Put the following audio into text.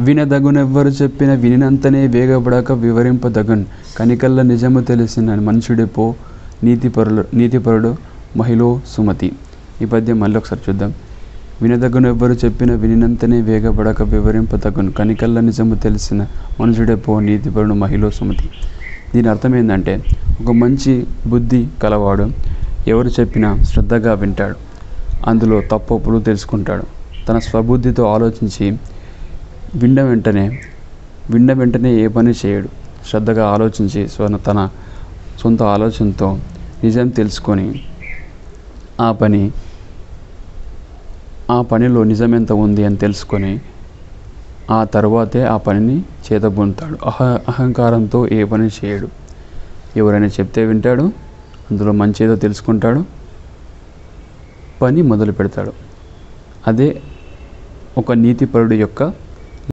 వినదగునెవ్వరు చెప్పిన వినినంతనే వేగపడక వివరింపదగున్ కనికల్ల నిజము తెలిసిన మనుషుడే పో నీతిపరుడు మహిళ సుమతి. ఈ పద్యం మళ్ళీ ఒకసారి చూద్దాం. వినదగునెవ్వరు చెప్పిన వినినంతనే వేగపడక వివరింపదగున్ కనికల్ల నిజము తెలిసిన మనుషుడే పో నీతిపరుడు మహిళ సుమతి. దీని అర్థం ఏంటంటే, ఒక మంచి బుద్ధి కలవాడు ఎవరు చెప్పినా శ్రద్ధగా వింటాడు, అందులో తప్పులు తెలుసుకుంటాడు, తన స్వబుద్ధితో ఆలోచించి విన్న వెంటనే ఏ పని చేయడు, శ్రద్ధగా ఆలోచించి తన సొంత ఆలోచనతో నిజం తెలుసుకొని ఆ పనిలో నిజమెంత ఉంది అని తెలుసుకొని ఆ తర్వాతే ఆ పనిని చేతబూనుతాడు. అహంకారంతో ఏ పని చేయడు. ఎవరైనా చెప్తే వింటాడు, అందులో మంచిదో తెలుసుకుంటాడు, పని మొదలు పెడతాడు. అదే ఒక నీతిపరుడు యొక్క